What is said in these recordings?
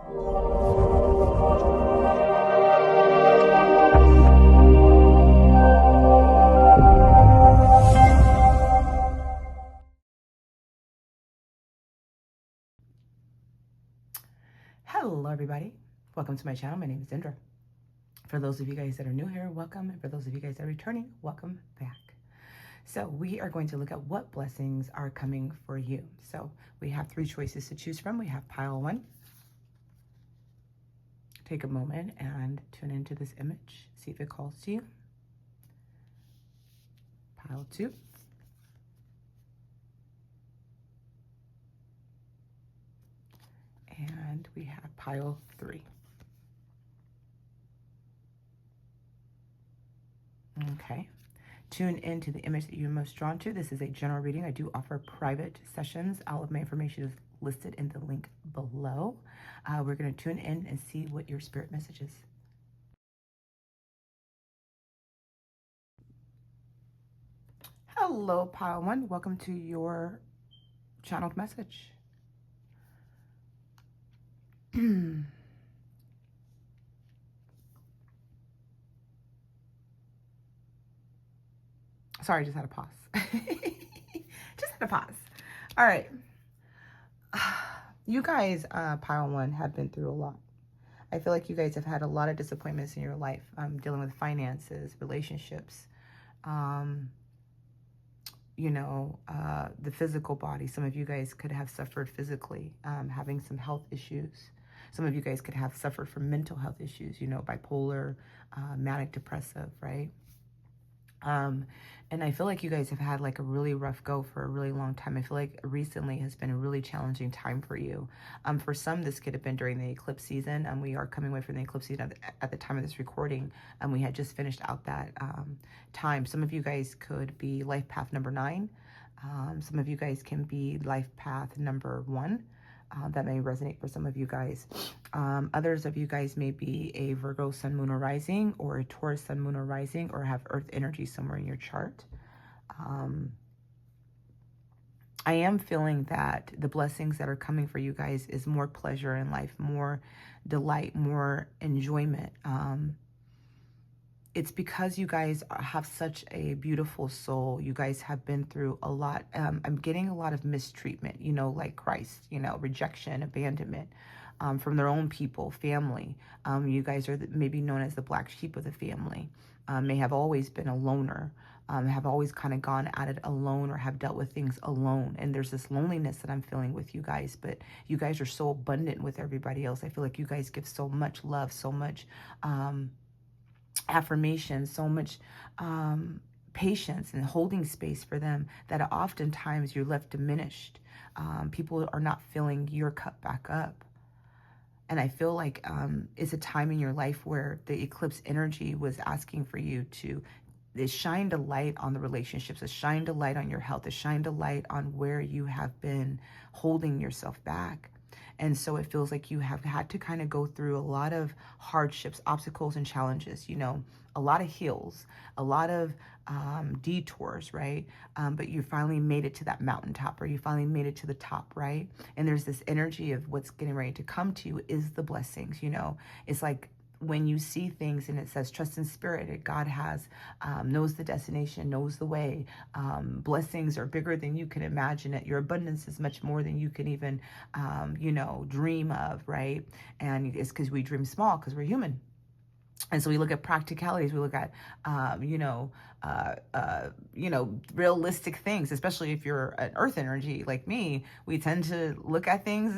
Hello everybody, welcome to my channel. My name is Dendra. For those of you guys that are new here, welcome, and for those of you guys that are returning, welcome back. So we are going to look at what blessings are coming for you. So we have 3 choices to choose from. We have pile 1. Take a moment and tune into this image, see if it calls to you. Pile 2. And we have pile 3. Okay. Tune into the image that you're most drawn to. This is a general reading. I do offer private sessions. All of my information is listed in the link below. We're going to tune in and see what your spirit message is. Hello, pile 1. Welcome to your channeled message. Sorry, just had a pause. Just had a pause. All right. You guys, pile 1, have been through a lot. I feel like you guys have had a lot of disappointments in your life, dealing with finances, relationships, the physical body. Some of you guys could have suffered physically, having some health issues. Some of you guys could have suffered from mental health issues, bipolar, manic depressive, right? And I feel like you guys have had like a really rough go for a really long time. I feel like recently has been a really challenging time for you. For some, this could have been during the eclipse season. We are coming away from the eclipse season at the time of this recording. We had just finished out that time. Some of you guys could be life path number 9. Some of you guys can be life path number 1. That may resonate for some of you guys. Others of you guys may be a Virgo sun, moon, or rising, or a Taurus sun, moon, or rising, or have earth energy somewhere in your chart. I am feeling that the blessings that are coming for you guys is more pleasure in life, more delight, more enjoyment. It's because you guys have such a beautiful soul. You guys have been through a lot. I'm getting a lot of mistreatment, like Christ, rejection, abandonment from their own people, family. You guys are maybe known as the black sheep of the family. May have always been a loner, have always kind of gone at it alone or have dealt with things alone. And there's this loneliness that I'm feeling with you guys, but you guys are so abundant with everybody else. I feel like you guys give so much love, so much affirmation, so much patience and holding space for them that oftentimes you're left diminished. People are not filling your cup back up. And I feel like it's a time in your life where the eclipse energy was asking for you to, it shined a light on the relationships, it shined a light on your health, it shined a light on where you have been holding yourself back. And so it feels like you have had to kind of go through a lot of hardships, obstacles, and challenges, a lot of hills, a lot of detours, right? But you finally made it to that mountaintop, or you finally made it to the top, right? And there's this energy of what's getting ready to come to you is the blessings, It's like when you see things and it says trust in spirit, God has, knows the destination, knows the way. Blessings are bigger than you can imagine it. Your abundance is much more than you can even, dream of, right? And it's because we dream small because we're human. And so we look at practicalities, we look at, realistic things, especially if you're an earth energy like me, we tend to look at things,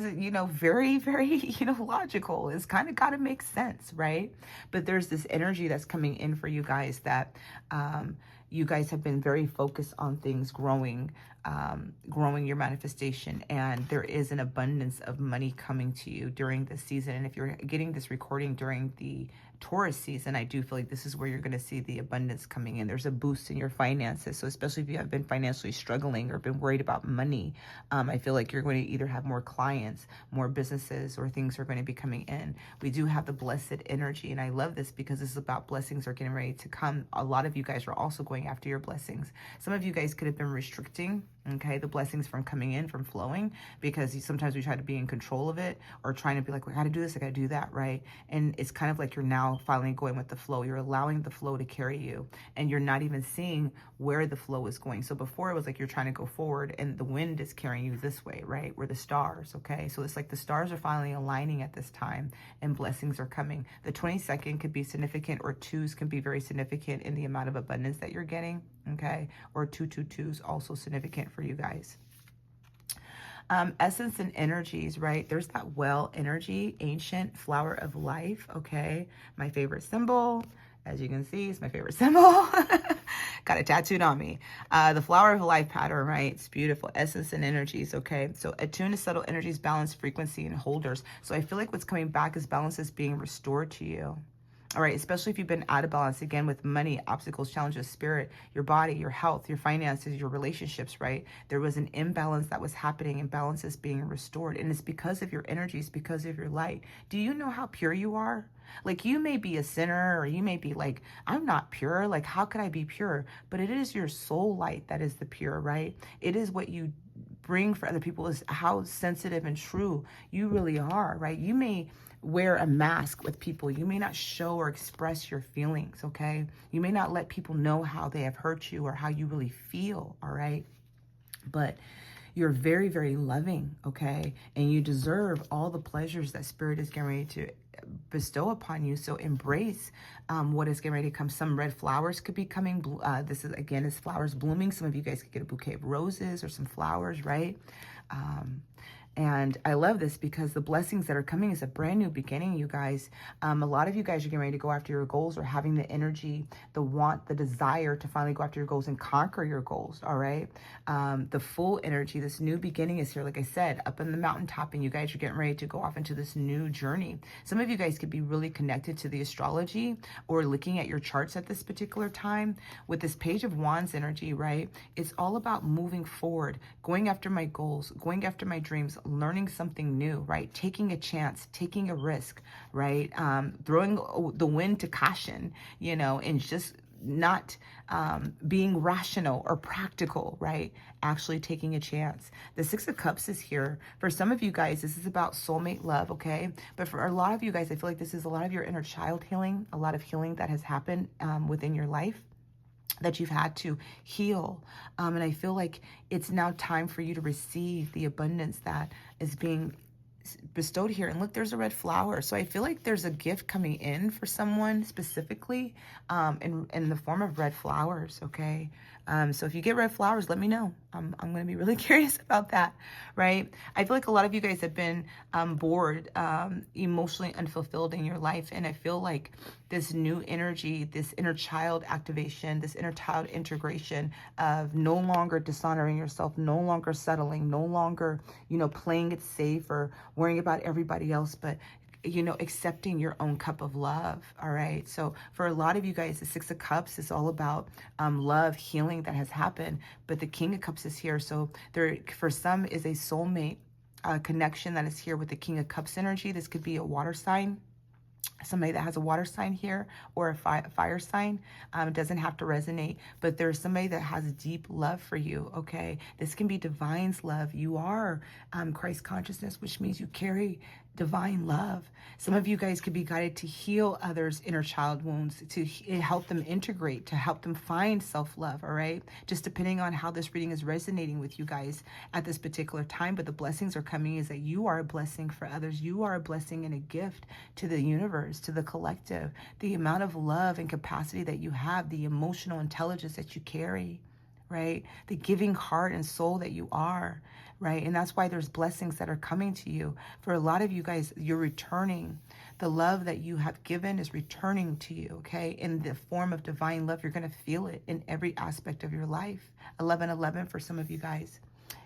very, very, logical. It's kind of got to make sense, right? But there's this energy that's coming in for you guys that, you guys have been very focused on things growing your manifestation, and there is an abundance of money coming to you during this season. And if you're getting this recording during the Taurus season, I do feel like this is where you're going to see the abundance coming in. There's a boost in your finances. So especially if you have been financially struggling or been worried about money, I feel like you're going to either have more clients, more businesses, or things are going to be coming in. We do have the blessed energy, and I love this because this is about blessings are getting ready to come. A lot of you guys are also going after your blessings. Some of you guys could have been restricting Okay, the blessings from coming in, from flowing, because sometimes we try to be in control of it, or trying to be like, well, I got to do this, I got to do that, right? And it's kind of like you're now finally going with the flow. You're allowing the flow to carry you, and you're not even seeing where the flow is going. So before it was like you're trying to go forward and the wind is carrying you this way, right? Where the stars, okay? So it's like the stars are finally aligning at this time and blessings are coming. The 22nd could be significant, or twos can be very significant in the amount of abundance that you're getting, okay? Or 222 is also significant for you guys. Essence and energies, right? There's that well energy, ancient flower of life, okay? My favorite symbol, as you can see, is my favorite symbol. Got it tattooed on me. The flower of life pattern, right? It's beautiful. Essence and energies, okay? So attune to subtle energies, balance, frequency, and holders. So I feel like what's coming back is balance is being restored to you. All right, especially if you've been out of balance, again, with money, obstacles, challenges, spirit, your body, your health, your finances, your relationships, right? There was an imbalance that was happening, and balance is being restored. And it's because of your energies, because of your light. Do you know how pure you are? Like, you may be a sinner, or you may be like, I'm not pure. Like, how could I be pure? But it is your soul light that is the pure, right? It is what you bring for other people, is how sensitive and true you really are, right? You may wear a mask with people. You may not show or express your feelings, okay? You may not let people know how they have hurt you or how you really feel, all right? But you're very, very loving, okay? And you deserve all the pleasures that Spirit is getting ready to bestow upon you. So embrace what is getting ready to come. Some red flowers could be coming. This is, again, is flowers blooming. Some of you guys could get a bouquet of roses or some flowers, right? And I love this because the blessings that are coming is a brand new beginning, you guys. A lot of you guys are getting ready to go after your goals, or having the energy, the want, the desire to finally go after your goals and conquer your goals, all right? The full energy, this new beginning is here, like I said, up in the mountaintop, and you guys are getting ready to go off into this new journey. Some of you guys could be really connected to the astrology or looking at your charts at this particular time. With this Page of Wands energy, right? It's all about moving forward, going after my goals, going after my dreams, learning something new, right? Taking a chance, taking a risk, right? Throwing the wind to caution, you know, and just not being rational or practical, right? Actually taking a chance. The Six of Cups is here. For some of you guys, this is about soulmate love, okay? But for a lot of you guys, I feel like this is a lot of your inner child healing, a lot of healing that has happened within your life, that you've had to heal. And I feel like it's now time for you to receive the abundance that is being bestowed here. And look, there's a red flower. So I feel like there's a gift coming in for someone specifically in the form of red flowers, okay? So if you get red flowers, let me know. I'm going to be really curious about that, right? I feel like a lot of you guys have been bored, emotionally unfulfilled in your life. And I feel like this new energy, this inner child activation, this inner child integration of no longer dishonoring yourself, no longer settling, no longer, you know, playing it safe or worrying about everybody else, but you know, accepting your own cup of love. All right. So for a lot of you guys, the Six of Cups is all about love, healing that has happened. But the King of Cups is here. So there, for some, is a soulmate connection that is here with the King of Cups energy. This could be a water sign. Somebody that has a water sign here, or a fire sign. It doesn't have to resonate, but there's somebody that has deep love for you, okay? This can be divine's love. You are Christ consciousness, which means you carry divine love. Some of you guys could be guided to heal others' inner child wounds, to help them integrate, to help them find self-love, all right? Just depending on how this reading is resonating with you guys at this particular time. But the blessings are coming is that you are a blessing for others. You are a blessing and a gift to the universe, to the collective. The amount of love and capacity that you have, the emotional intelligence that you carry, right? The giving heart and soul that you are, right? And that's why there's blessings that are coming to you. For a lot of you guys, you're returning. The love that you have given is returning to you, okay? In the form of divine love, you're going to feel it in every aspect of your life. 11:11 for some of you guys.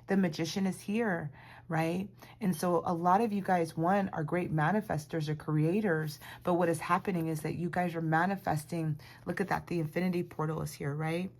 The Magician is here, right? And so a lot of you guys, one, are great manifestors or creators, but what is happening is that you guys are manifesting. Look at that. The Infinity Portal is here, right?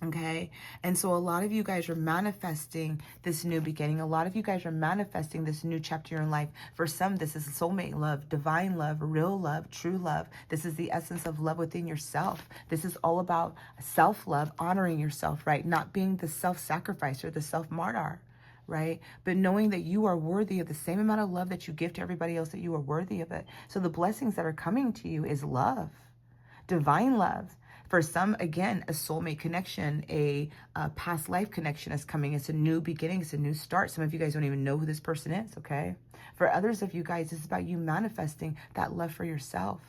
Okay. And so a lot of you guys are manifesting this new beginning. A lot of you guys are manifesting this new chapter in life. For some, this is soulmate love, divine love, real love, true love. This is the essence of love within yourself. This is all about self-love, honoring yourself, right? Not being the self-sacrificer, the self-martyr, right? But knowing that you are worthy of the same amount of love that you give to everybody else, that you are worthy of it. So the blessings that are coming to you is love, divine love. For some, again, a soulmate connection, a past life connection is coming. It's a new beginning. It's a new start. Some of you guys don't even know who this person is, okay? For others of you guys, it's about you manifesting that love for yourself.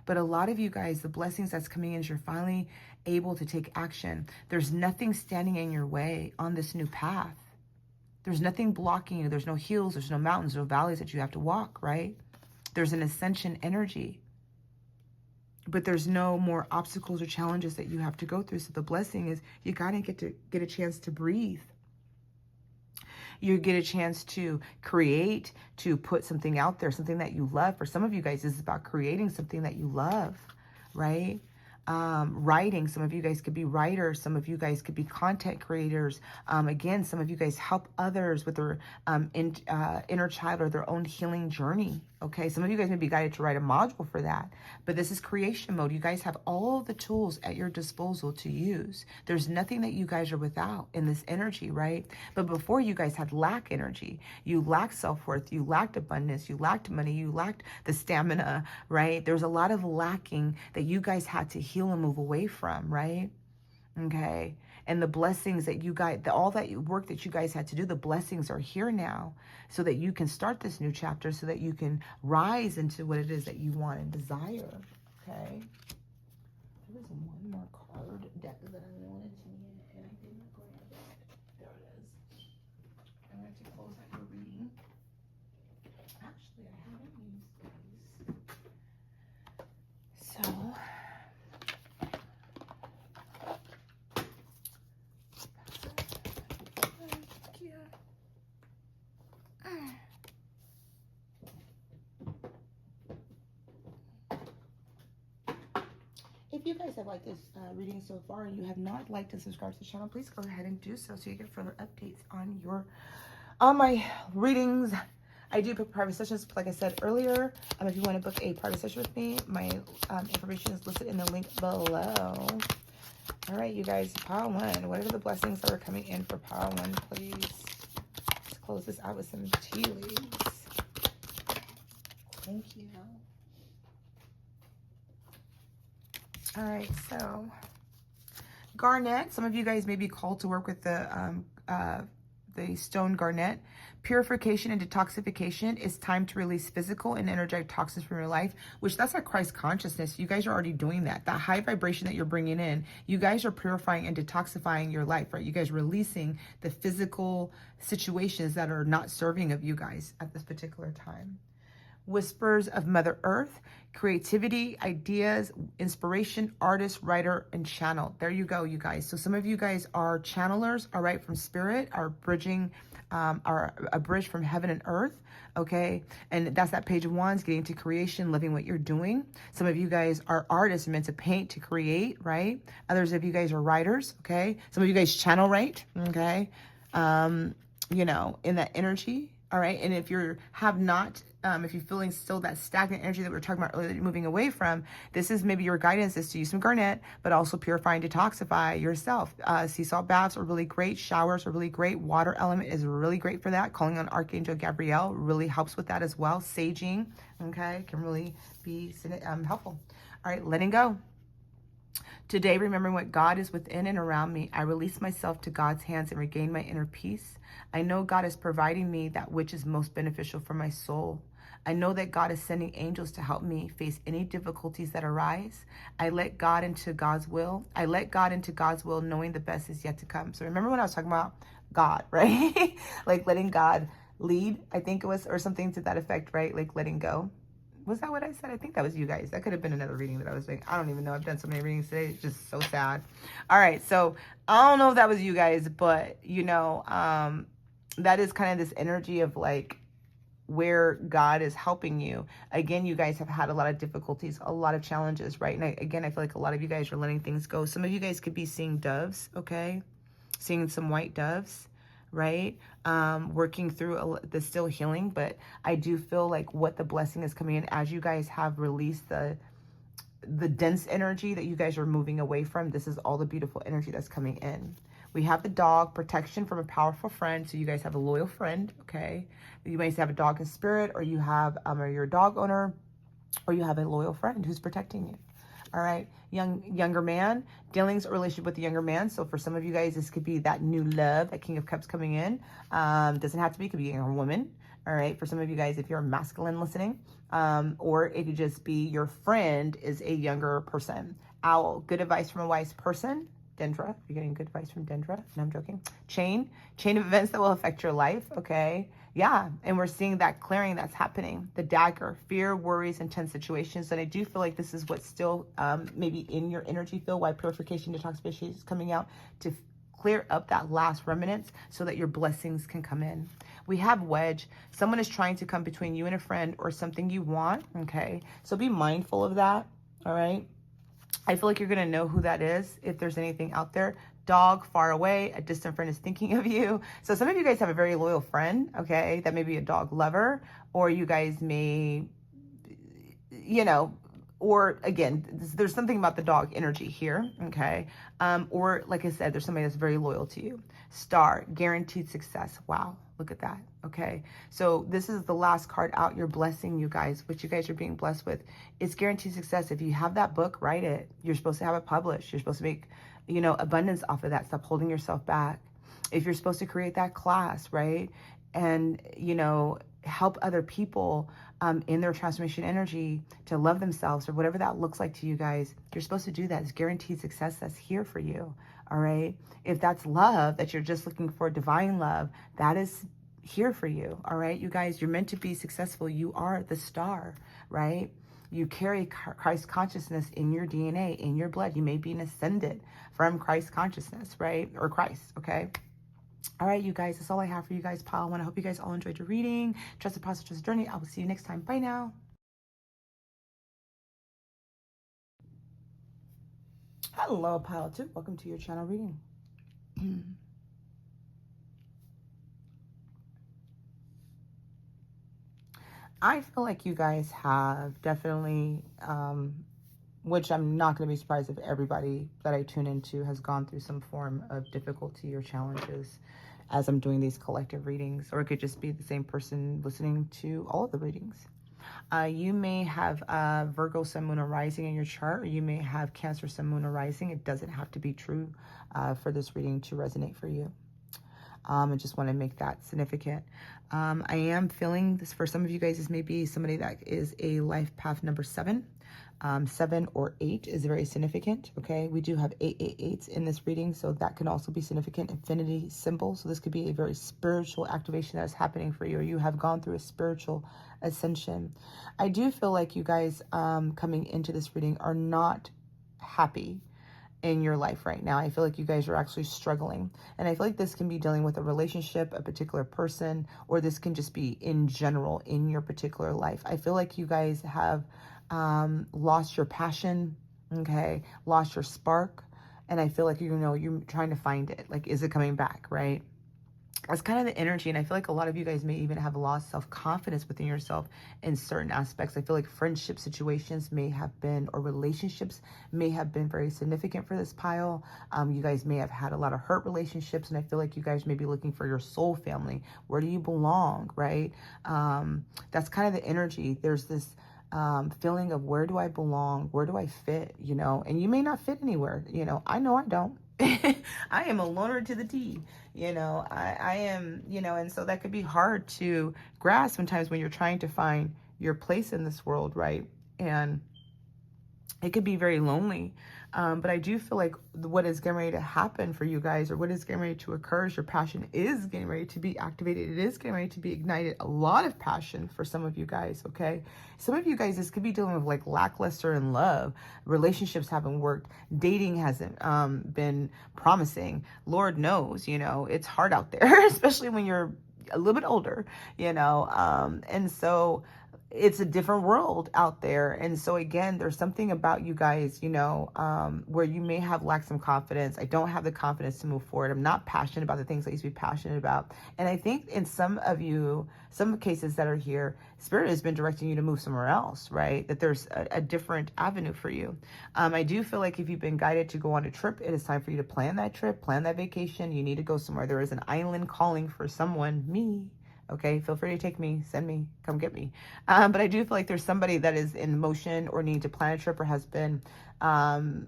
But a lot of you guys, the blessings that's coming in is you're finally able to take action. There's nothing standing in your way on this new path. There's nothing blocking you. There's no hills. There's no mountains, no valleys that you have to walk, right? There's an ascension energy. But there's no more obstacles or challenges that you have to go through. So the blessing is you gotta get a chance to breathe. You get a chance to create, to put something out there, something that you love. For some of you guys, this is about creating something that you love, right? Writing. Some of you guys could be writers. Some of you guys could be content creators. Again, some of you guys help others with their inner child or their own healing journey. Okay, some of you guys may be guided to write a module for that, but this is creation mode. You guys have all the tools at your disposal to use. There's nothing that you guys are without in this energy, right? But before, you guys had lack energy. You lacked self-worth. You lacked abundance. You lacked money. You lacked the stamina, right? There's a lot of lacking that you guys had to heal and move away from, right? Okay. And the blessings that you guys, all that work that you guys had to do, the blessings are here now so that you can start this new chapter, so that you can rise into what it is that you want and desire. Okay. There was one more card deck that I wanted to get, and I didn't grab it. There it is. I'm going to close out your reading. Actually, I haven't used these. So... if you guys have liked this reading so far and you have not liked and subscribed to the channel, please go ahead and do so you get further updates on my readings. I do book private sessions, like I said earlier. If you want to book a private session with me, my information is listed in the link below. All right, you guys, pile one. What are the blessings that are coming in for pile one, please? Let's close this out with some tea leaves. Thank you. All right, so garnet. Some of you guys may be called to work with the stone garnet. Purification and detoxification. Is time to release physical and energetic toxins from your life, which that's a Christ consciousness. You guys are already doing that. That high vibration that you're bringing in, you guys are purifying and detoxifying your life, right? You guys releasing the physical situations that are not serving of you guys at this particular time. Whispers of Mother Earth, creativity, ideas, inspiration, artist, writer, and channel. There you go, you guys. So some of you guys are channelers, all right, from spirit, are bridging, are a bridge from heaven and earth, okay? And that's that Page of Wands, getting to creation, loving what you're doing. Some of you guys are artists, meant to paint, to create, right? Others of you guys are writers, okay? Some of you guys channel write, okay? You know, in that energy, all right? And if you have not... if you're feeling still that stagnant energy that we were talking about earlier that you're moving away from, this is maybe your guidance is to use some garnet, but also purify and detoxify yourself. Sea salt baths are really great. Showers are really great. Water element is really great for that. Calling on Archangel Gabriel really helps with that as well. Saging, okay, can really be helpful. All right, letting go. Today, remembering what God is within and around me, I release myself to God's hands and regain my inner peace. I know God is providing me that which is most beneficial for my soul. I know that God is sending angels to help me face any difficulties that arise. I let God into God's will. I let God into God's will, knowing the best is yet to come. So remember when I was talking about God, right? Like letting God lead, I think it was, or something to that effect, right? Like letting go. Was that what I said? I think that was you guys. That could have been another reading that I was doing. I don't even know. I've done so many readings today. It's just so sad. All right. So I don't know if that was you guys, but you know, that is kind of this energy of like, where God is helping you. Again, you guys have had a lot of difficulties, a lot of challenges, right? And again, I feel like a lot of you guys are letting things go. Some of you guys could be seeing doves, okay? Seeing some white doves, right? Working through the still healing, but I do feel like what the blessing is coming in as you guys have released the dense energy that you guys are moving away from. This is all the beautiful energy that's coming in. We have the dog, protection from a powerful friend. So you guys have a loyal friend, okay? You might have a dog in spirit, or you have, or you're a dog owner, or you have a loyal friend who's protecting you. All right, younger man, dealings or relationship with the younger man. So for some of you guys, this could be that new love, that King of Cups coming in. Doesn't have to be, it could be a younger woman. All right, for some of you guys, if you're masculine listening, or it could just be your friend is a younger person. Owl, good advice from a wise person. Dendra, you're getting good advice from Dendra. No, I'm joking. Chain of events that will affect your life. Okay. Yeah. And we're seeing that clearing that's happening. The dagger, fear, worries, intense situations. And I do feel like this is what's still maybe in your energy field, why purification, detoxification is coming out to clear up that last remnants so that your blessings can come in. We have wedge. Someone is trying to come between you and a friend or something you want. Okay. So be mindful of that. All right. I feel like you're going to know who that is if there's anything out there. Dog, far away, a distant friend is thinking of you. So some of you guys have a very loyal friend, okay, that may be a dog lover, or you guys may, you know, or again, there's something about the dog energy here, okay? Or like I said, there's somebody that's very loyal to you. Star, guaranteed success. Wow, look at that, okay? So this is the last card out, your blessing, you guys, what you guys are being blessed with. It's guaranteed success. If you have that book, write it. You're supposed to have it published. You're supposed to make, you know, abundance off of that. Stop holding yourself back. If you're supposed to create that class, right? And, you know, help other people in their transformation energy to love themselves or whatever that looks like to you guys, you're supposed to do that. It's guaranteed success that's here for you. All right. If that's love, that you're just looking for divine love, that is here for you. All right. You guys, you're meant to be successful. You are the star, right? You carry Christ consciousness in your DNA, in your blood. You may be an ascendant from Christ consciousness, right? Or Christ. Okay. All right, you guys, that's all I have for you guys, pile one. I hope you guys all enjoyed your reading. Trust the process, trust the journey. I will see you next time. Bye now. Hello, pile two. Welcome to your channel reading. I feel like you guys have definitely, which I'm not going to be surprised if everybody that I tune into has gone through some form of difficulty or challenges as I'm doing these collective readings, or it could just be the same person listening to all of the readings. You may have Virgo, Sun, Moon, or Rising in your chart, or you may have Cancer, Sun, Moon, or Rising. It doesn't have to be true for this reading to resonate for you. I just want to make that significant. I am feeling this for some of you guys. This may be somebody that is a life path number 7. 7 or 8 is very significant. Okay, we do have 888s in this reading, so that can also be significant. Infinity symbol. So this could be a very spiritual activation that is happening for you, or you have gone through a spiritual ascension. I do feel like you guys coming into this reading are not happy in your life right now. I feel like you guys are actually struggling. And I feel like this can be dealing with a relationship, a particular person, or this can just be in general in your particular life. I feel like you guys have lost your passion, okay, lost your spark. And I feel like, you know, you're trying to find it. Like, is it coming back, right? That's kind of the energy. And I feel like a lot of you guys may even have lost self-confidence within yourself in certain aspects. I feel like friendship situations may have been, or relationships may have been very significant for this pile. You guys may have had a lot of hurt relationships. And I feel like you guys may be looking for your soul family. Where do you belong, right? That's kind of the energy. There's this feeling of, where do I belong? Where do I fit? You know, and you may not fit anywhere. You know I don't. I am a loner to the T, you know, I am, you know, and so that could be hard to grasp sometimes when you're trying to find your place in this world, right? And it could be very lonely. But I do feel like what is getting ready to happen for you guys, or what is getting ready to occur, is your passion is getting ready to be activated. It is getting ready to be ignited. A lot of passion for some of you guys, okay? Some of you guys, this could be dealing with like lackluster in love. Relationships haven't worked. Dating hasn't been promising. Lord knows, you know, it's hard out there, especially when you're a little bit older, and so it's a different world out there. And so again, there's something about you guys, where you may have lacked some confidence. I don't have the confidence to move forward. I'm not passionate about the things I used to be passionate about. And I think in some cases that are here, Spirit has been directing you to move somewhere else, right? That there's a different avenue for you. I do feel like if you've been guided to go on a trip, it is time for you to plan that trip, plan that vacation. You need to go somewhere. There is an island calling for someone, me. Okay, feel free to take me, send me, come get me. But I do feel like there's somebody that is in motion or needing to plan a trip or has been kind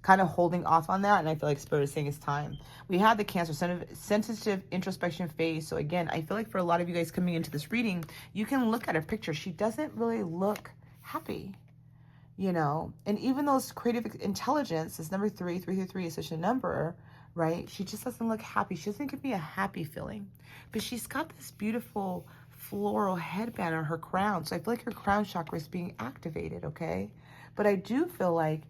of holding off on that. And I feel like Spirit is saying it's time. We have the Cancer sensitive introspection phase. So again, I feel like for a lot of you guys coming into this reading, you can look at her picture. She doesn't really look happy, and even though it's creative intelligence is number 3, 333 is such a number, right? She just doesn't look happy. She doesn't give me a happy feeling, but she's got this beautiful floral headband on her crown. So I feel like her crown chakra is being activated. Okay. But I do feel like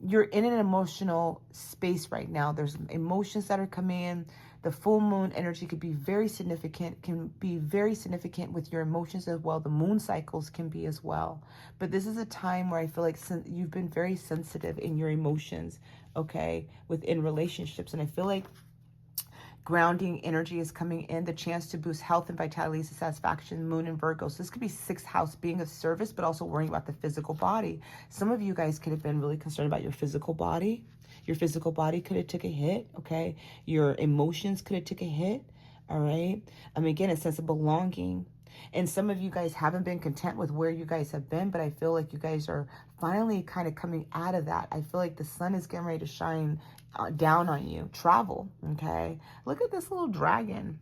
you're in an emotional space right now. There's emotions that are coming in. The full moon energy could be very significant, with your emotions as well. The moon cycles can be as well. But this is a time where I feel like you've been very sensitive in your emotions, okay, within relationships. And I feel like grounding energy is coming in, the chance to boost health and vitality, satisfaction, moon and Virgo. So this could be 6th house, being of service, but also worrying about the physical body. Some of you guys could have been really concerned about your physical body. Your physical body could have took a hit, okay? Your emotions could have took a hit, all right? Again, a sense of belonging. And some of you guys haven't been content with where you guys have been, but I feel like you guys are finally kind of coming out of that. I feel like the sun is getting ready to shine down on you. Travel, okay? Look at this little dragon.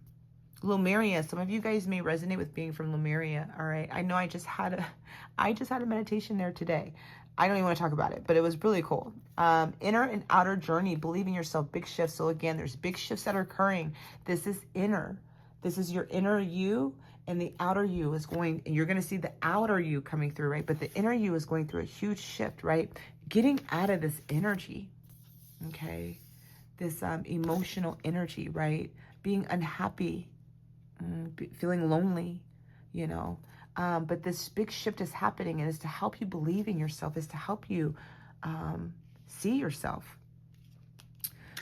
Lemuria. Some of you guys may resonate with being from Lemuria, all right? I know I just had a meditation there today. I don't even want to talk about it, but it was really cool. Inner and outer journey, believing yourself, big shifts. So again, there's big shifts that are occurring. This is inner. This is your inner you, and the outer you is going, and you're going to see the outer you coming through, right? But the inner you is going through a huge shift, right? Getting out of this energy, okay? This emotional energy, right? Being unhappy, feeling lonely, but this big shift is happening, and it's to help you believe in yourself, is to help you see yourself.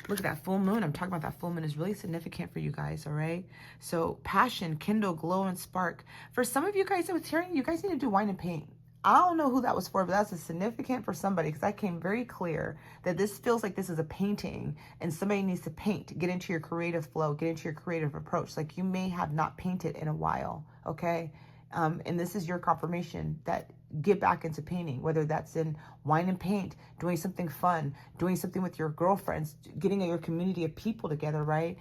Look at that full moon. I'm talking about that full moon is really significant for you guys, all right? So passion, kindle, glow, and spark. For some of you guys, I was hearing you guys need to do wine and paint. I don't know who that was for, but that's significant for somebody, because I came very clear that this feels like this is a painting, and somebody needs to paint, get into your creative flow, get into your creative approach. Like you may have not painted in a while, okay? And this is your confirmation that get back into painting, whether that's in wine and paint, doing something fun, doing something with your girlfriends, getting your community of people together, right?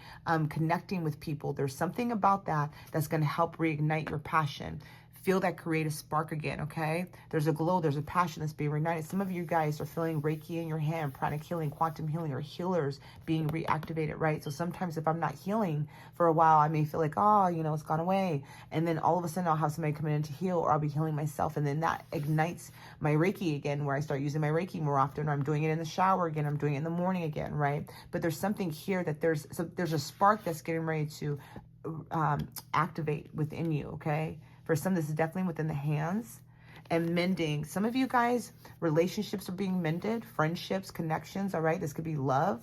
Connecting with people. There's something about that that's going to help reignite your passion. Feel that creative spark again, okay? There's a glow, there's a passion that's being reignited. Some of you guys are feeling Reiki in your hand, pranic healing, quantum healing, or healers being reactivated, right? So sometimes if I'm not healing for a while, I may feel like, oh, it's gone away. And then all of a sudden I'll have somebody coming in to heal, or I'll be healing myself. And then that ignites my Reiki again, where I start using my Reiki more often, or I'm doing it in the shower again, I'm doing it in the morning again, right? But there's something here that there's a spark that's getting ready to activate within you, okay? For some, this is definitely within the hands. And mending. Some of you guys, relationships are being mended, friendships, connections, all right? This could be love,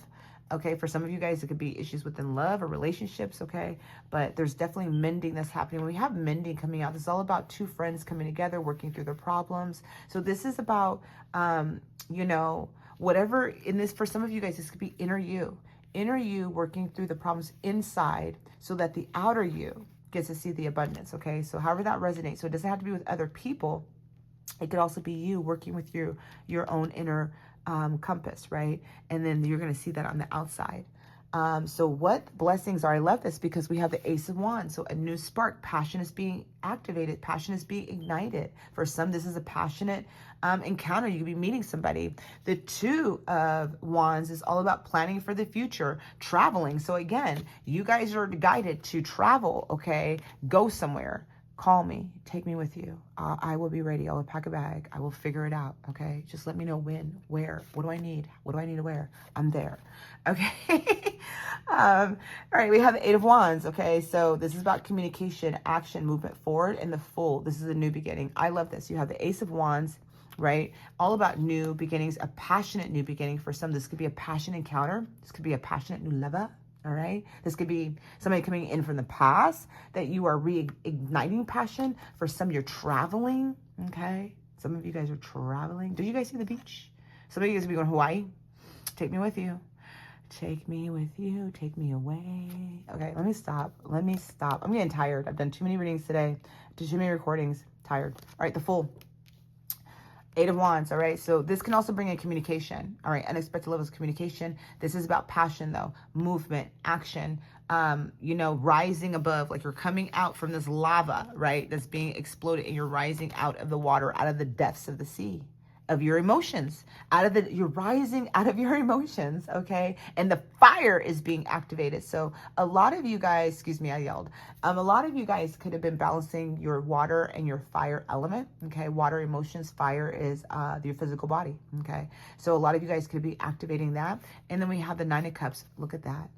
okay? For some of you guys, it could be issues within love or relationships, okay? But there's definitely mending that's happening. When we have mending coming out, this is all about two friends coming together, working through their problems. So this is about, whatever in this, for some of you guys, this could be inner you working through the problems inside, so that the outer you gets to see the abundance, okay? So however that resonates. So it doesn't have to be with other people. It could also be you working with your own inner compass, right? And then you're going to see that on the outside. So what blessings are, I love this because we have the Ace of Wands. So a new spark, passion is being activated, passion is being ignited. For some, this is a passionate encounter. You could be meeting somebody. The Two of Wands is all about planning for the future, traveling. So again, you guys are guided to travel, okay? Go somewhere. Call me, take me with you. I will be ready. I will pack a bag. I will figure it out. Okay. Just let me know when, where, what do I need? What do I need to wear? I'm there. Okay. All right. We have the 8 of Wands. Okay. So this is about communication, action, movement forward, and the Fool. This is a new beginning. I love this. You have the Ace of Wands, right? All about new beginnings, a passionate new beginning for some. This could be a passion encounter. This could be a passionate new lover. All right. This could be somebody coming in from the past that you are reigniting passion. For some, you're traveling. Okay. Some of you guys are traveling. Did you guys see the beach? Some of you guys will be going to Hawaii. Take me with you. Take me with you. Take me away. Okay. Let me stop. Let me stop. I'm getting tired. I've done too many readings today. Did too many recordings. Tired. All right. The Fool. 8 of Wands, all right? So this can also bring in communication, all right? Unexpected levels of communication. This is about passion, though. Movement, action, you know, rising above. Like you're coming out from this lava, right? That's being exploded, and you're rising out of the water, out of the depths of the sea, of your emotions, you're rising out of your emotions, okay? And the fire is being activated. So a lot of you guys, excuse me, I yelled. A lot of you guys could have been balancing your water and your fire element, okay? Water, emotions, fire is your physical body, okay? So a lot of you guys could be activating that. And then we have the 9 of Cups. Look at that.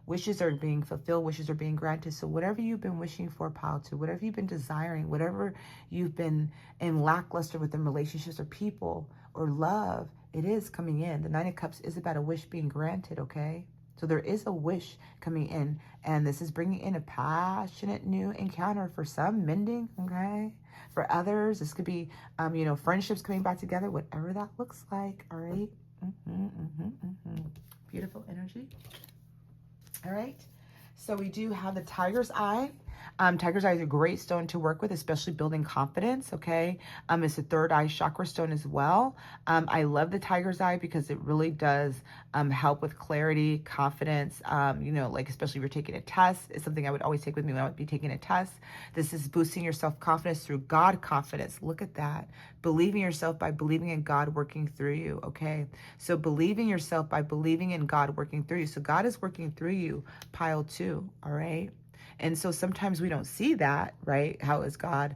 Wishes are being fulfilled. Wishes are being granted. So whatever you've been wishing for, pile to, whatever you've been desiring, whatever you've been in lackluster within relationships or people or love, it is coming in. The 9 of Cups is about a wish being granted, okay? So there is a wish coming in, and this is bringing in a passionate new encounter. For some, mending, okay? For others, this could be, you know, friendships coming back together, whatever that looks like, all right? Beautiful energy. All right, so we do have the Tiger's Eye. Tiger's Eye is a great stone to work with, especially building confidence, okay? It's a third eye chakra stone as well. I love the Tiger's Eye because it really does help with clarity, confidence, you know, like especially if you're taking a test. It's something I would always take with me when I would be taking a test. This is boosting your self-confidence through God confidence. Look at that. Believing yourself by believing in God working through you, okay? So believing yourself by believing in God working through you. So God is working through you, pile 2, all right? And so sometimes we don't see that, right? How is God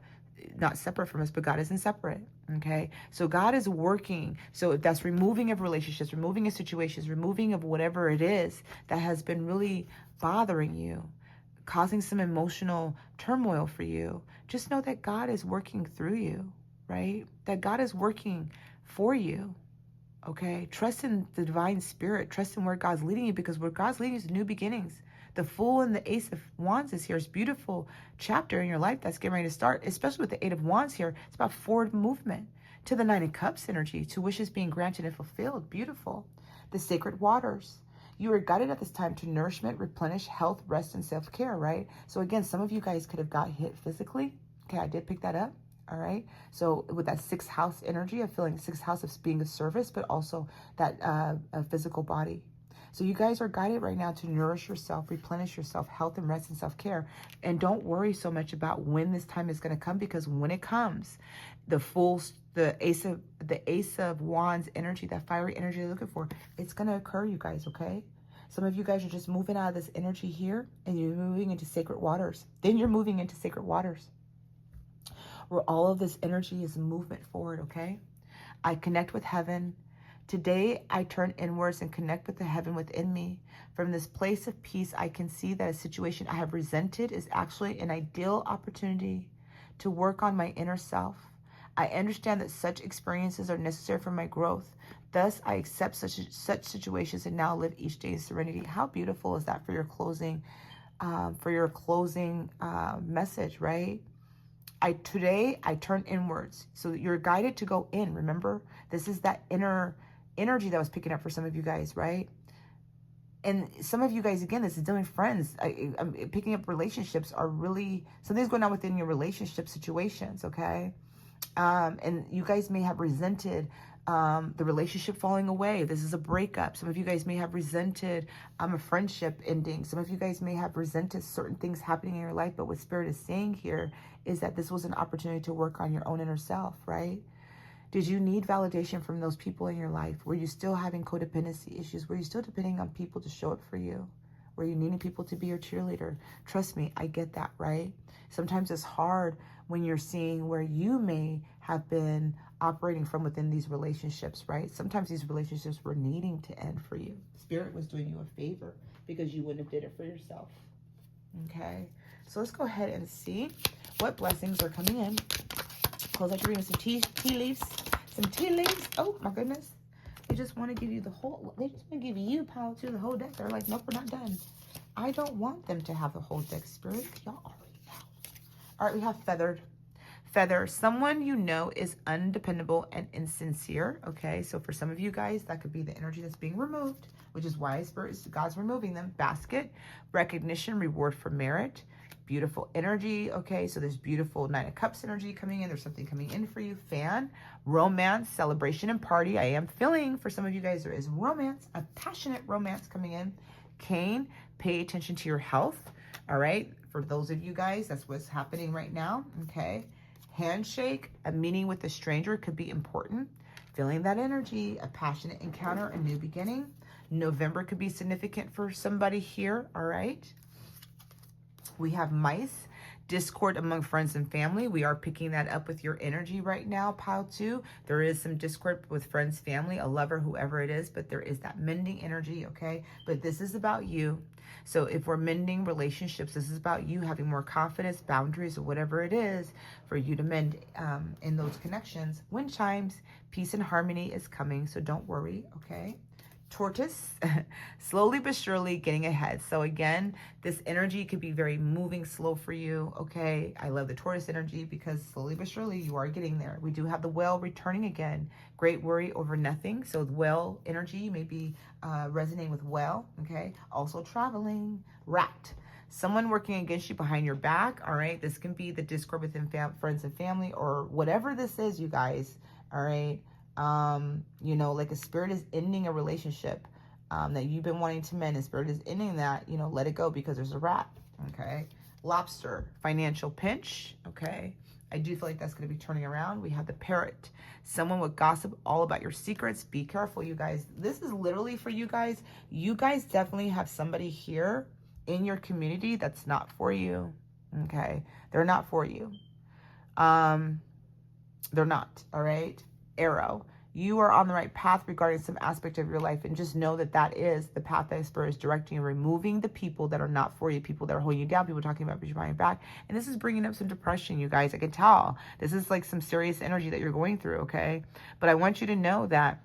not separate from us, but God isn't separate, okay? So God is working. So if that's removing of relationships, removing of situations, removing of whatever it is that has been really bothering you, causing some emotional turmoil for you, just know that God is working through you, right? That God is working for you, okay? Trust in the divine spirit. Trust in where God's leading you, because where God's leading you is new beginnings. The Fool and the Ace of Wands is here. It's a beautiful chapter in your life that's getting ready to start, especially with the 8 of Wands here. It's about forward movement. To the 9 of Cups energy, to wishes being granted and fulfilled. Beautiful. The sacred waters. You are guided at this time to nourishment, replenish, health, rest, and self-care, right? So again, some of you guys could have got hit physically. Okay, I did pick that up. All right. So with that 6th house energy of feeling 6th house of being of service, but also that physical body. So you guys are guided right now to nourish yourself, replenish yourself, health and rest and self-care. And don't worry so much about when this time is going to come, because when it comes, the Ace of Wands energy, that fiery energy you're looking for, it's going to occur, you guys, okay? Some of you guys are just moving out of this energy here, and you're moving into sacred waters. Then you're moving into sacred waters, where all of this energy is movement forward, okay? I connect with heaven. Today, I turn inwards and connect with the heaven within me. From this place of peace, I can see that a situation I have resented is actually an ideal opportunity to work on my inner self. I understand that such experiences are necessary for my growth. Thus, I accept such situations and now live each day in serenity. How beautiful is that for your closing message, right? Today, I turn inwards. So you're guided to go in, remember? This is that inner energy that I was picking up for some of you guys, right? And some of you guys, again, this is dealing with friends. I'm picking up relationships are really, something's going on within your relationship situations, okay? And you guys may have resented the relationship falling away. This is a breakup. Some of you guys may have resented a friendship ending. Some of you guys may have resented certain things happening in your life. But what Spirit is saying here is that this was an opportunity to work on your own inner self, right? Did you need validation from those people in your life? Were you still having codependency issues? Were you still depending on people to show up for you? where you're needing people to be your cheerleader. Trust me, I get that, right? Sometimes it's hard when you're seeing where you may have been operating from within these relationships, right? Sometimes these relationships were needing to end for you. Spirit was doing you a favor because you wouldn't have did it for yourself. Okay, so let's go ahead and see what blessings are coming in. Close out your reading with some tea leaves. Some tea leaves. Oh my goodness. They just want to give you the whole, they just want to give you power to the whole deck. They're like, nope, we're not done. I don't want them to have the whole deck, Spirit. Y'all already know. All right, we have feathered. Feather, someone you know is undependable and insincere. Okay, so for some of you guys, that could be the energy that's being removed, which is why God's removing them. Basket, recognition, reward for merit, beautiful energy. Okay, so there's beautiful Nine of Cups energy coming in. There's something coming in for you. Fan, romance, celebration, and party. I am feeling for some of you guys there is romance, a passionate romance coming in. Cane, pay attention to your health. All right, for those of you guys, that's what's happening right now. Okay. Handshake, a meeting with a stranger could be important. Feeling that energy, a passionate encounter, a new beginning. November could be significant for somebody here, all right? We have mice, discord among friends and family. We are picking that up with your energy right now, pile 2. There is some discord with friends, family, a lover, whoever it is, but there is that mending energy, okay? But this is about you. So if we're mending relationships, this is about you having more confidence, boundaries, or whatever it is for you to mend in those connections. Wind chimes, peace and harmony is coming, so don't worry, okay? Tortoise, slowly but surely getting ahead. So again, this energy could be very moving slow for you, okay? I love the Taurus energy because slowly but surely you are getting there. We do have the whale returning again. Great worry over nothing. So the whale energy may be resonating with whale, okay? Also traveling. Rat, someone working against you behind your back, all right? This can be the discord within friends and family or whatever this is, you guys, all right? You know, like a spirit is ending a relationship that you've been wanting to mend, and spirit is ending that, you know, let it go because there's a rat, okay? Lobster, financial pinch, okay? I do feel like that's going to be turning around. We have the parrot, someone would gossip all about your secrets. Be careful, you guys. This is literally for you guys. You guys definitely have somebody here in your community that's not for you, okay? They're not for you. They're not, all right? Arrow, you are on the right path regarding some aspect of your life, and just know that that is the path that Spirit is directing and removing the people that are not for you, people that are holding you down, people talking about behind your back. And this is bringing up some depression, you guys. I can tell this is like some serious energy that you're going through, okay? But I want you to know that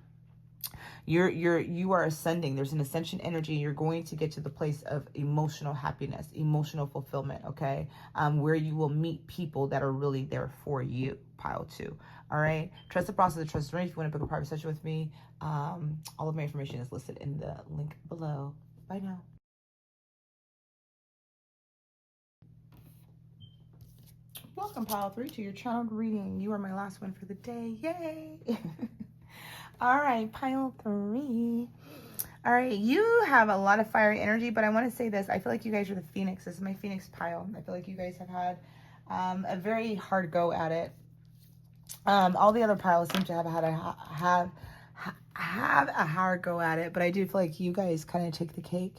you are ascending. There's an ascension energy. You're going to get to the place of emotional happiness, emotional fulfillment, okay? Where you will meet people that are really there for you, pile 2. All right. Trust the process, trust the journey. If you want to book a private session with me, all of my information is listed in the link below. Bye now. Welcome, pile 3, to your channeled reading. You are my last one for the day. Yay. All right, pile 3. All right, you have a lot of fiery energy, but I want to say this. I feel like you guys are the phoenix. This is my phoenix pile. I feel like you guys have had a very hard go at it. All the other piles seem to have a hard go at it, but I do feel like you guys kind of take the cake.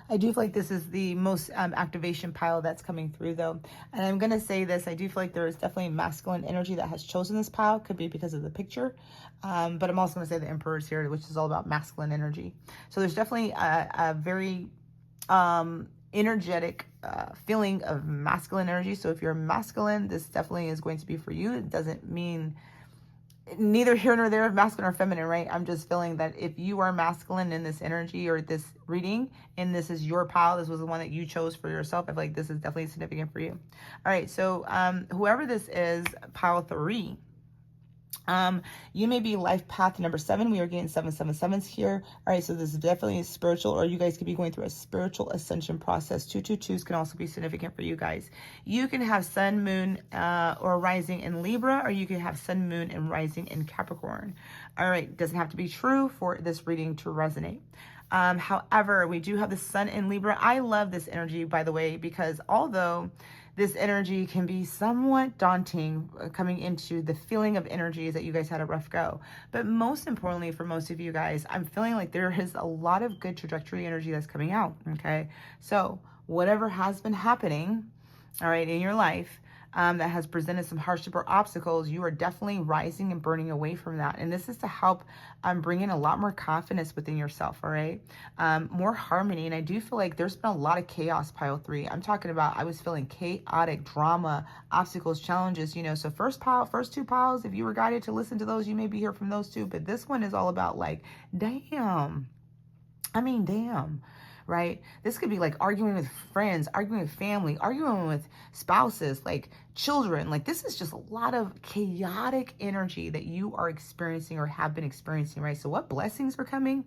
I do feel like this is the most activation pile that's coming through, though. And I'm going to say this. I do feel like there is definitely masculine energy that has chosen this pile. Could be because of the picture. But I'm also going to say the Emperor's here, which is all about masculine energy. So there's definitely a very energetic feeling of masculine energy. So if you're masculine, this definitely is going to be for you. It doesn't mean neither here nor there, masculine or feminine, right? I'm just feeling that if you are masculine in this energy or this reading, and this is your pile, this was the one that you chose for yourself, I feel like this is definitely significant for you. All right, so whoever this is, pile 3, you may be life path number 7. We are getting 777s here. All right, so this is definitely spiritual, or you guys could be going through a spiritual ascension process. 222s can also be significant for you guys. You can have sun, moon, or rising in Libra, or you can have sun, moon, and rising in Capricorn. All right, doesn't have to be true for this reading to resonate. However, we do have the sun in Libra. I love this energy, by the way, because although this energy can be somewhat daunting coming into the feeling of energies that you guys had a rough go. But most importantly, for most of you guys, I'm feeling like there is a lot of good trajectory energy that's coming out, okay? So whatever has been happening, all right, in your life, that has presented some hardship or obstacles, you are definitely rising and burning away from that. And this is to help bring in a lot more confidence within yourself, all right? More harmony. And I do feel like there's been a lot of chaos, pile 3. I'm talking about, I was feeling chaotic drama, obstacles, challenges, you know. So first 2 piles, if you were guided to listen to those, you may be here from those 2. But this one is all about like, damn. I mean, damn. Right? This could be like arguing with friends, arguing with family, arguing with spouses, like children. Like this is just a lot of chaotic energy that you are experiencing or have been experiencing, right? So what blessings are coming?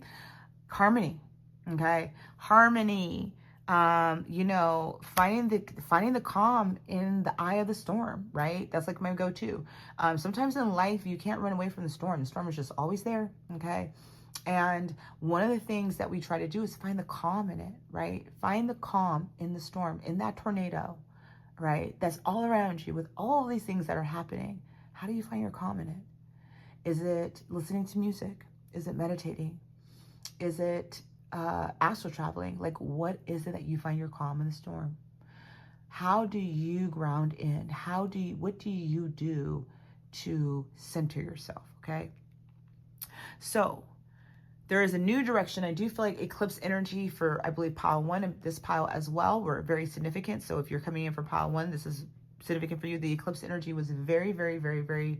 Harmony, okay? Harmony. You know, finding the calm in the eye of the storm, right? That's like my go-to. Sometimes in life, you can't run away from the storm. The storm is just always there, okay? And one of the things that we try to do is find the calm in it, right? Find the calm in the storm, in that tornado, right? That's all around you with all these things that are happening. How do you find your calm in it? Is it listening to music? Is it meditating? Is it astral traveling? Like, what is it that you find your calm in the storm? How do you ground in? What do you do to center yourself, okay? So, there is a new direction. I do feel like eclipse energy for, I believe, pile 1 and this pile as well were very significant. So if you're coming in for pile 1, this is significant for you. The eclipse energy was very, very, very, very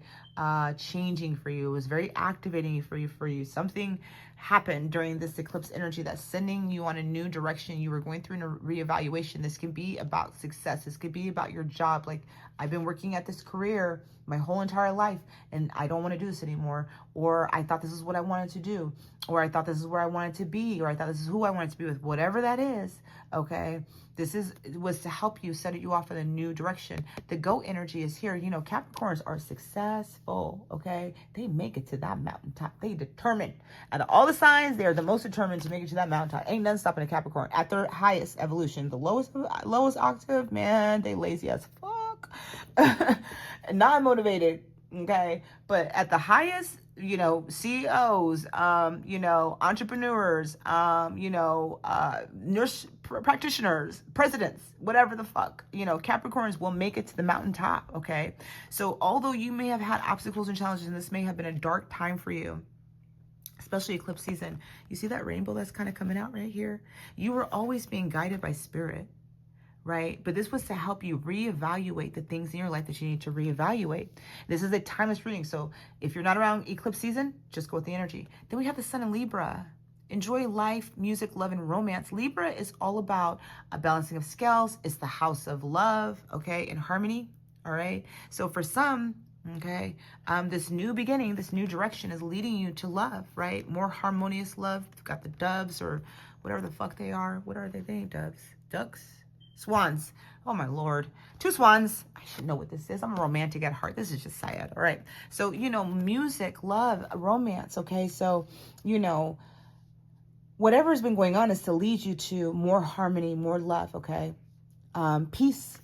changing for you. It was very activating for you. Something happened during this eclipse energy that's sending you on a new direction. You were going through a reevaluation. This can be about success. This could be about your job. Like, I've been working at this career my whole entire life and I don't want to do this anymore. Or I thought this is what I wanted to do. Or I thought this is where I wanted to be. Or I thought this is who I wanted to be with. Whatever that is, okay? It was to help you, set you off in a new direction. The go energy is here. You know, Capricorns are successful, okay? They make it to that mountaintop. They determined. Out of all the signs, they are the most determined to make it to that mountaintop. Ain't nothing stopping a Capricorn. At their highest evolution, the lowest octave, man, they lazy as fuck. Not motivated, okay? But at the highest, you know, CEOs, you know, entrepreneurs, you know, nurse practitioners, presidents, whatever the fuck, you know, Capricorns will make it to the mountaintop, okay? So although you may have had obstacles and challenges, and this may have been a dark time for you, especially eclipse season, you see that rainbow that's kind of coming out right here? You were always being guided by spirit, right? But this was to help you reevaluate the things in your life that you need to reevaluate. This is a timeless reading. So if you're not around eclipse season, just go with the energy. Then we have the sun in Libra. Enjoy life, music, love, and romance. Libra is all about a balancing of scales. It's the house of love, okay, and harmony, all right? So for some, okay, this new beginning, this new direction is leading you to love, right? More harmonious love. You've got the doves or whatever the fuck they are. What are they? They ain't doves. Ducks? Swans. Oh my Lord. 2 swans. I should know what this is. I'm a romantic at heart. This is just sad. All right. So, you know, music, love, romance. Okay. So, you know, whatever's been going on is to lead you to more harmony, more love. Okay. Peace,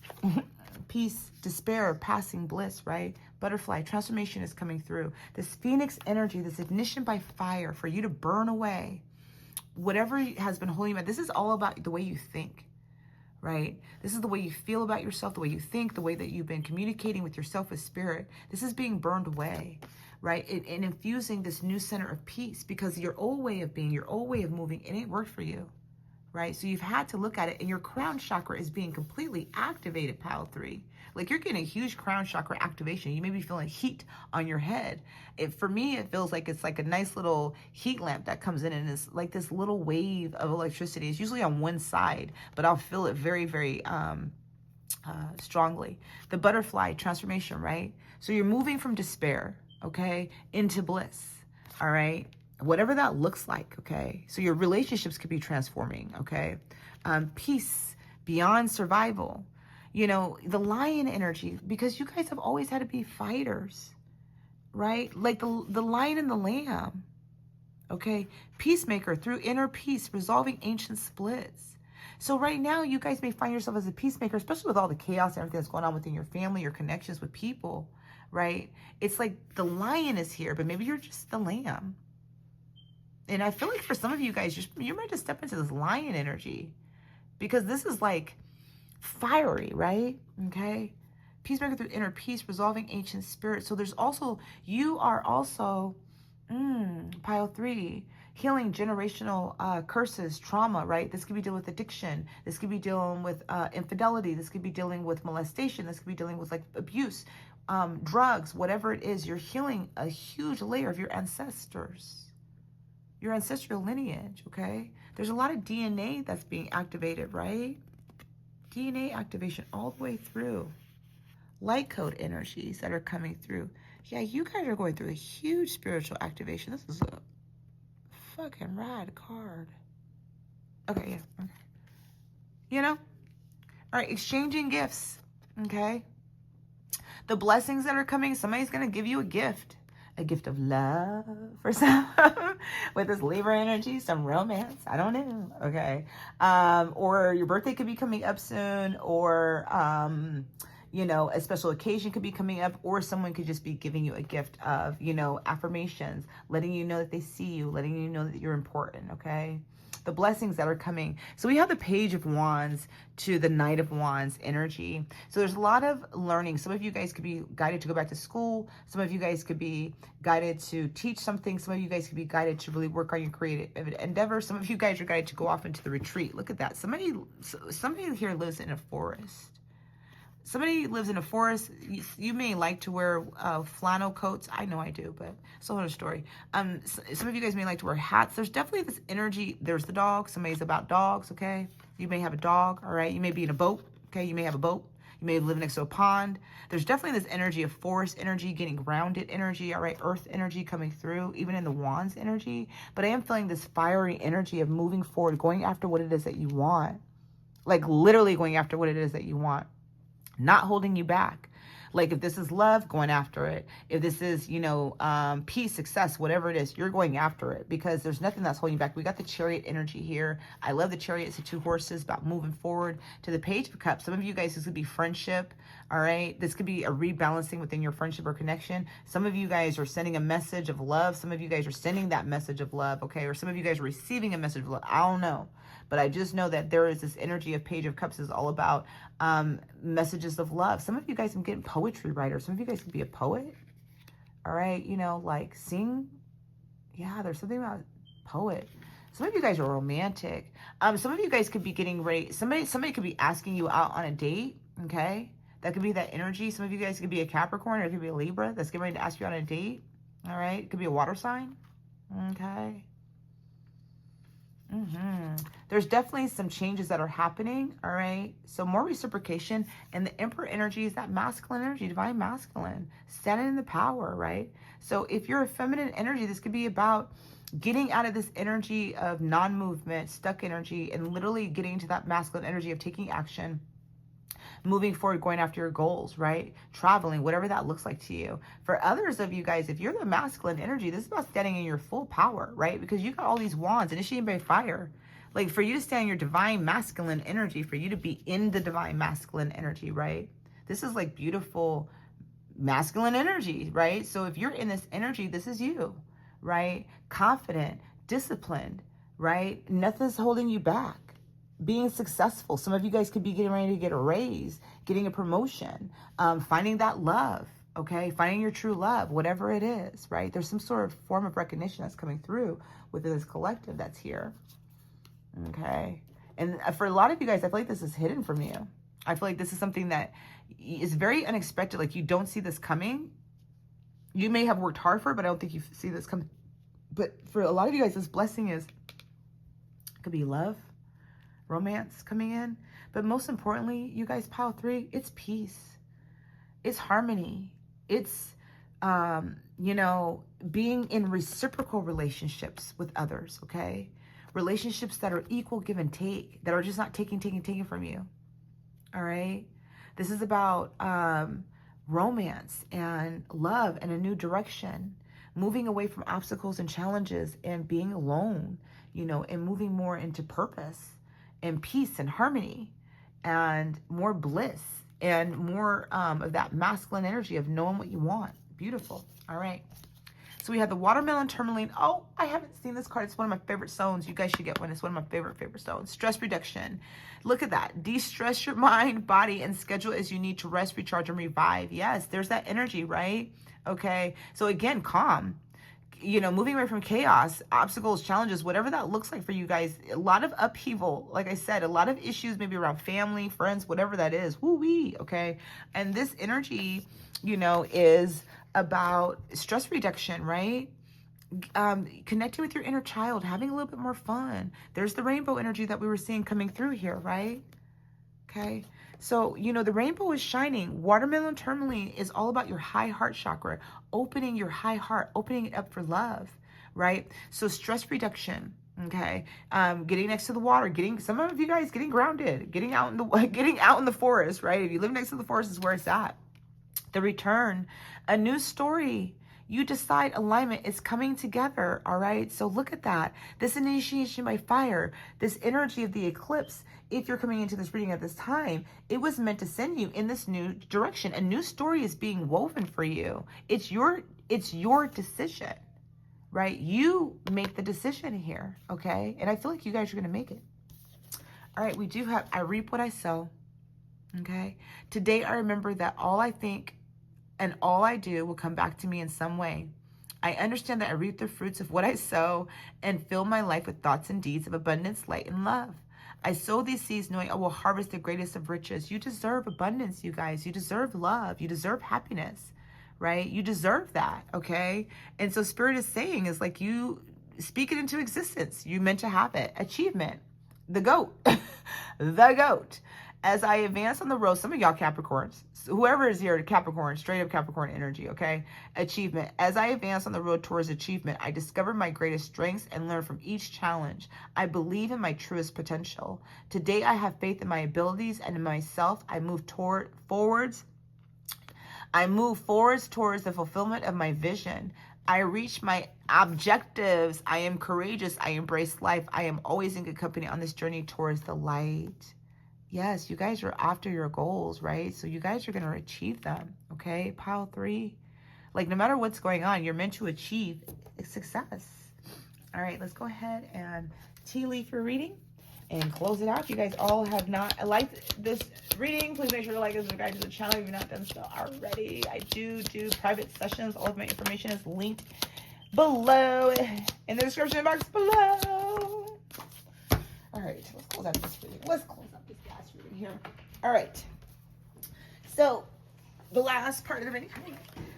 peace, despair, passing bliss, right? Butterfly, transformation is coming through. This Phoenix energy, this ignition by fire for you to burn away whatever has been holding you back. This is all about the way you think. Right? This is the way you feel about yourself, the way you think, the way that you've been communicating with yourself with spirit. This is being burned away, right? And infusing this new center of peace, because your old way of being, your old way of moving, it ain't worked for you, right? So you've had to look at it, and your crown chakra is being completely activated, pile 3. Like, you're getting a huge crown chakra activation. You may be feeling heat on your head. For me, it feels like it's like a nice little heat lamp that comes in, and it's like this little wave of electricity. It's usually on one side, but I'll feel it very, very strongly. The butterfly transformation, right? So you're moving from despair, okay, into bliss, all right? Whatever that looks like, okay? So your relationships could be transforming, okay? Peace beyond survival. You know, the lion energy, because you guys have always had to be fighters, right? Like the lion and the lamb, okay? Peacemaker through inner peace, resolving ancient splits. So right now, you guys may find yourself as a peacemaker, especially with all the chaos and everything that's going on within your family, your connections with people, right? It's like the lion is here, but maybe you're just the lamb. And I feel like for some of you guys, you're ready to step into this lion energy, because this is like fiery, right? Okay. Peacemaker through inner peace, resolving ancient spirits. So there's also, you are also, pile 3, healing generational curses, trauma, right? This could be dealing with addiction. This could be dealing with infidelity. This could be dealing with molestation. This could be dealing with like abuse, drugs, whatever it is. You're healing a huge layer of your ancestors, your ancestral lineage, okay? There's a lot of DNA that's being activated, right? DNA activation all the way through. Light code energies that are coming through. Yeah, you guys are going through a huge spiritual activation. This is a fucking rad card. Okay, yeah, okay. You know? All right, exchanging gifts, okay? The blessings that are coming, somebody's going to give you a gift of love for some, with this Libra energy, some romance, I don't know, okay? Or your birthday could be coming up soon, or, you know, a special occasion could be coming up, or someone could just be giving you a gift of, you know, affirmations, letting you know that they see you, letting you know that you're important, okay? The blessings that are coming. So we have the Page of Wands to the Knight of Wands energy. So there's a lot of learning. Some of you guys could be guided to go back to school. Some of you guys could be guided to teach something. Some of you guys could be guided to really work on your creative endeavor. Some of you guys are guided to go off into the retreat. Look at that. Somebody here lives in a forest. Somebody lives in a forest. You may like to wear flannel coats. I know I do, but it's another story. Some of you guys may like to wear hats. There's definitely this energy. There's the dog. Somebody's about dogs, okay? You may have a dog, all right? You may be in a boat, okay? You may have a boat. You may live next to a pond. There's definitely this energy of forest energy, getting grounded energy, all right? Earth energy coming through, even in the wands energy. But I am feeling this fiery energy of moving forward, going after what it is that you want. Like literally going after what it is that you want. Not holding you back. Like if this is love, going after it. If this is, you know, peace, success, whatever it is, you're going after it, because there's nothing that's holding you back. We got the Chariot energy here. I love the Chariot. It's the 2 horses, about moving forward. To the Page of Cups. Some of you guys, this could be friendship. All right. This could be a rebalancing within your friendship or connection. Some of you guys are sending a message of love. Some of you guys are sending that message of love. Okay. Or some of you guys are receiving a message of love. I don't know. But I just know that there is this energy of Page of Cups is all about messages of love. Some of you guys, I'm getting poetry writers. Some of you guys could be a poet. All right. You know, like sing. Yeah, there's something about poet. Some of you guys are romantic. Some of you guys could be getting ready. Somebody could be asking you out on a date. Okay. That could be that energy. Some of you guys could be a Capricorn, or it could be a Libra that's getting ready to ask you on a date. All right. It could be a water sign. Okay. There's definitely some changes that are happening. All right. So more reciprocation, and the Emperor energy is that masculine energy, divine masculine, standing in the power, right? So if you're a feminine energy, this could be about getting out of this energy of non-movement, stuck energy, and literally getting into that masculine energy of taking action, moving forward, going after your goals, right? Traveling, whatever that looks like to you. For others of you guys, if you're the masculine energy, this is about standing in your full power, right? Because you got all these wands, initiating by fire. Like for you to stand in your divine masculine energy, for you to be in the divine masculine energy, right? This is like beautiful masculine energy, right? So if you're in this energy, this is you, right? Confident, disciplined, right? Nothing's holding you back. Being successful. Some of you guys could be getting ready to get a raise, getting a promotion, finding that love, okay? Finding your true love, whatever it is, right? There's some sort of form of recognition that's coming through within this collective that's here, okay? And for a lot of you guys, I feel like this is hidden from you. I feel like this is something that is very unexpected. Like you don't see this coming. You may have worked hard for it, but I don't think you see this coming. But for a lot of you guys, this blessing is, it could be love, romance coming in, but most importantly, you guys, pile 3, it's peace, it's harmony, it's you know, being in reciprocal relationships with others, okay? Relationships that are equal give and take, that are just not taking from you. All right, this is about romance and love and a new direction, moving away from obstacles and challenges and being alone, you know, and moving more into purpose and peace and harmony and more bliss and more of that masculine energy of knowing what you want. Beautiful. All right. So we have the watermelon tourmaline. Oh, I haven't seen this card. It's one of my favorite stones. You guys should get one. It's one of my favorite stones. Stress reduction. Look at that. De-stress your mind, body, and schedule as you need to rest, recharge, and revive. Yes, there's that energy, right? Okay. So again, calm. You know, moving away from chaos, obstacles, challenges, whatever that looks like for you guys. A lot of upheaval. Like I said, a lot of issues maybe around family, friends, whatever that is. Woo-wee. Okay. And this energy, you know, is about stress reduction, right? Connecting with your inner child, having a little bit more fun. There's the rainbow energy that we were seeing coming through here, right? Okay. So, you know, the rainbow is shining. Watermelon tourmaline is all about your high heart chakra, opening your high heart, opening it up for love, right? So stress reduction. Okay. Getting next to the water, some of you guys getting grounded, getting out in the forest, right? If you live next to the forest is where it's at. The return, a new story. You decide alignment is coming together. All right. So look at that. This initiation by fire, this energy of the eclipse. If you're coming into this reading at this time, it was meant to send you in this new direction. A new story is being woven for you. It's your decision, right? You make the decision here. Okay. And I feel like you guys are going to make it. All right. We do have, I reap what I sow. Okay. Today, I remember that all I think and all I do will come back to me in some way. I understand that I reap the fruits of what I sow and fill my life with thoughts and deeds of abundance, light, and love. I sow these seeds knowing I will harvest the greatest of riches. You deserve abundance, you guys. You deserve love. You deserve happiness, right? You deserve that, okay? And so Spirit is saying is like you speak it into existence. You meant to have it. Achievement. The goat. The goat. As I advance on the road, some of y'all Capricorns, whoever is here, Capricorn, straight up Capricorn energy, okay? Achievement. As I advance on the road towards achievement, I discover my greatest strengths and learn from each challenge. I believe in my truest potential. Today, I have faith in my abilities and in myself. I move forwards towards the fulfillment of my vision. I reach my objectives. I am courageous. I embrace life. I am always in good company on this journey towards the light. Yes, you guys are after your goals, right? So you guys are going to achieve them, okay? Pile 3. Like, no matter what's going on, you're meant to achieve success. All right, let's go ahead and tea leaf your reading and close it out. If you guys all have not liked this reading, please make sure to like and subscribe to the channel if you've not done so already. I do private sessions. All of my information is linked below in the description box below. All right, let's close out this reading. Let's close out this last reading here. All right. So the last part of the reading,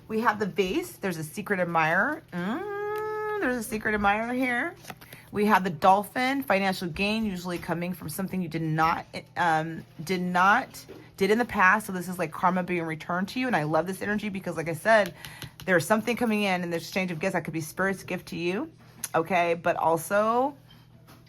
we have the vase. There's a secret admirer. There's a secret admirer here. We have the dolphin, financial gain, usually coming from something you did in the past. So this is like karma being returned to you. And I love this energy because, like I said, there's something coming in the exchange of gifts that could be Spirit's gift to you. Okay. But also,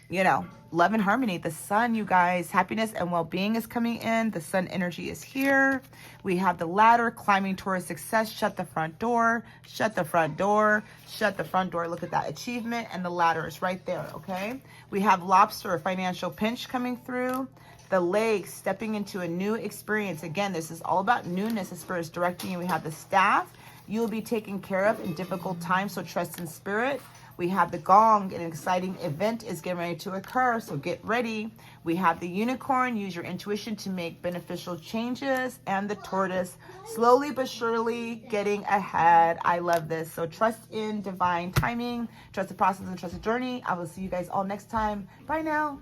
you know, love and harmony. The sun, you guys, happiness and well-being is coming in. The sun energy is here. We have the ladder climbing towards success. Shut the front door. Shut the front door. Shut the front door. Look at that achievement, and the ladder is right there, okay? We have lobster, financial pinch coming through. The lake, stepping into a new experience. Again, this is all about newness as Spirit is directing you. We have the staff. You will be taken care of in difficult times, so trust in Spirit. We have the gong, an exciting event is getting ready to occur, so get ready. We have the unicorn, use your intuition to make beneficial changes, and the tortoise, slowly but surely getting ahead. I love this. So trust in divine timing, trust the process, and trust the journey. I will see you guys all next time. Bye now.